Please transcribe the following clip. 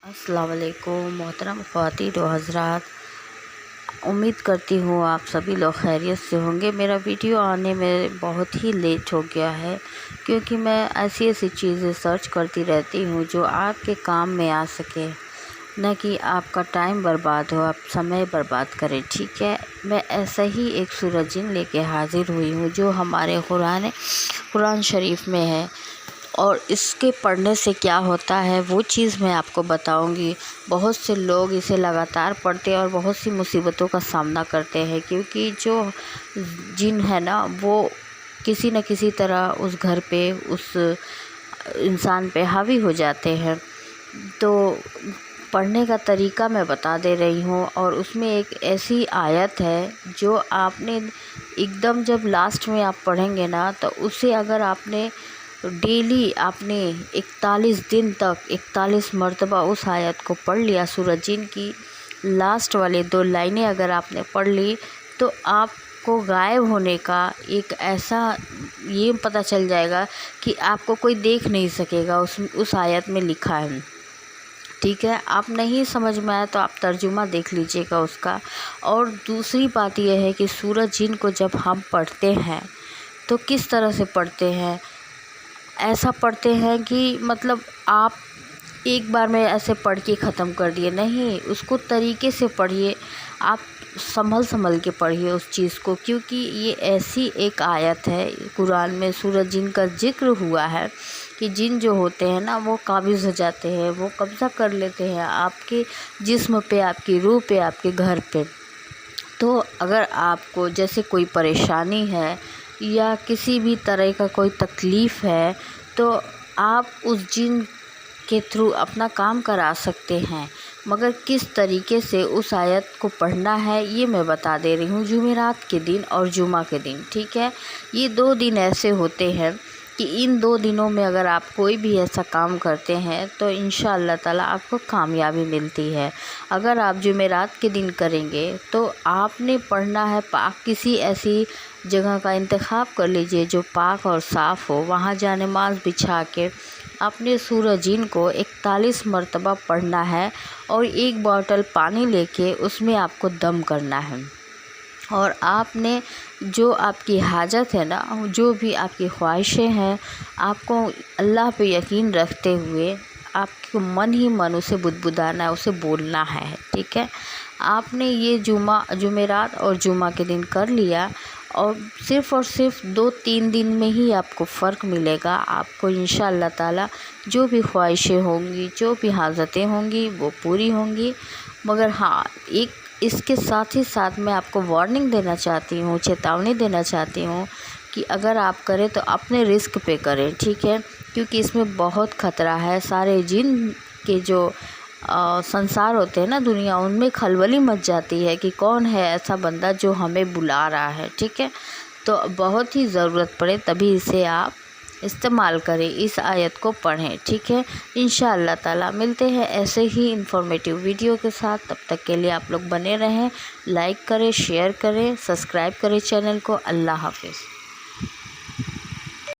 अस्सलाम वालेकुम मोहतरम ख़वातीन व हज़रात, उम्मीद करती हूँ आप सभी लोग खैरियत से होंगे। मेरा वीडियो आने में बहुत ही लेट हो गया है क्योंकि मैं ऐसी चीज़ें सर्च करती रहती हूँ जो आपके काम में आ सके, न कि आपका टाइम बर्बाद हो, आप समय बर्बाद करें। ठीक है, मैं ऐसा ही एक सूरह जिन लेके हाज़िर हुई हूँ जो हमारे कुरान शरीफ में है, और इसके पढ़ने से क्या होता है वो चीज़ मैं आपको बताऊंगी। बहुत से लोग इसे लगातार पढ़ते हैं और बहुत सी मुसीबतों का सामना करते हैं, क्योंकि जो जिन है ना वो किसी न किसी तरह उस घर पे, उस इंसान पे हावी हो जाते हैं। तो पढ़ने का तरीका मैं बता दे रही हूँ, और उसमें एक ऐसी आयत है जो आपने एकदम जब लास्ट में आप पढ़ेंगे ना, तो उसे अगर आपने डेली आपने 41 दिन तक 41 मरतबा उस आयत को पढ़ लिया, सूरह जिन की लास्ट वाले 2 लाइनें अगर आपने पढ़ ली, तो आपको गायब होने का एक ऐसा ये पता चल जाएगा कि आपको कोई देख नहीं सकेगा। उस आयत में लिखा है। ठीक है, आप नहीं समझ में आया तो आप तर्जुमा देख लीजिएगा उसका। और दूसरी बात यह है कि सूरह जिन को जब हम पढ़ते हैं तो किस तरह से पढ़ते हैं। ऐसा पढ़ते हैं कि मतलब आप एक बार में ऐसे पढ़ के ख़त्म कर दिए, नहीं, उसको तरीके से पढ़िए। आप संभल के पढ़िए उस चीज़ को, क्योंकि ये ऐसी एक आयत है कुरान में, सूरह जिन का जिक्र हुआ है कि जिन जो होते हैं ना वो काबिज़ हो जाते हैं, वो कब्ज़ा कर लेते हैं आपके जिस्म पे, आपकी रूह पे, आपके घर पे। तो अगर आपको जैसे कोई परेशानी है या किसी भी तरह का कोई तकलीफ़ है, तो आप उस जिन के थ्रू अपना काम करा सकते हैं। मगर किस तरीके से उस आयत को पढ़ना है ये मैं बता दे रही हूँ। जुमेरात के दिन और जुमा के दिन, ठीक है, ये 2 दिन ऐसे होते हैं कि इन 2 दिनों में अगर आप कोई भी ऐसा काम करते हैं तो इंशाअल्लाह ताला आपको कामयाबी मिलती है। अगर आप जुमेरात के दिन करेंगे तो आपने पढ़ना है किसी ऐसी जगह का इंतखाब कर लीजिए जो पाक और साफ़ हो, वहाँ जा नमाज़ बिछा के अपने सूरह जिन को 41 मरतबा पढ़ना है, और 1 बॉटल पानी लेके उसमें आपको दम करना है। और आपने जो आपकी हाजत है ना, जो भी आपकी ख्वाहिशें हैं, आपको अल्लाह पे यकीन रखते हुए आपको मन ही मन उसे बुदबुदाना है, उसे बोलना है। ठीक है, आपने ये जुमेरात और जुमा के दिन कर लिया, और सिर्फ़ 2-3 दिन में ही आपको फ़र्क मिलेगा। आपको इंशाअल्लाह ताला जो भी ख्वाहिशें होंगी, जो भी हाजतें होंगी वो पूरी होंगी। मगर हाँ, एक इसके साथ ही साथ मैं आपको वार्निंग देना चाहती हूँ, चेतावनी देना चाहती हूँ कि अगर आप करें तो अपने रिस्क पे करें। ठीक है, क्योंकि इसमें बहुत ख़तरा है। सारे जिन के जो संसार होते हैं ना, दुनिया, उनमें खलबली मच जाती है कि कौन है ऐसा बंदा जो हमें बुला रहा है। ठीक है, तो बहुत ही ज़रूरत पड़े तभी इसे आप इस्तेमाल करें, इस आयत को पढ़ें। ठीक है, इंशाअल्लाह ताला मिलते हैं ऐसे ही इन्फॉर्मेटिव वीडियो के साथ। तब तक के लिए आप लोग बने रहें, लाइक करें, शेयर करें, सब्सक्राइब करें चैनल को। अल्लाह हाफ़िज़।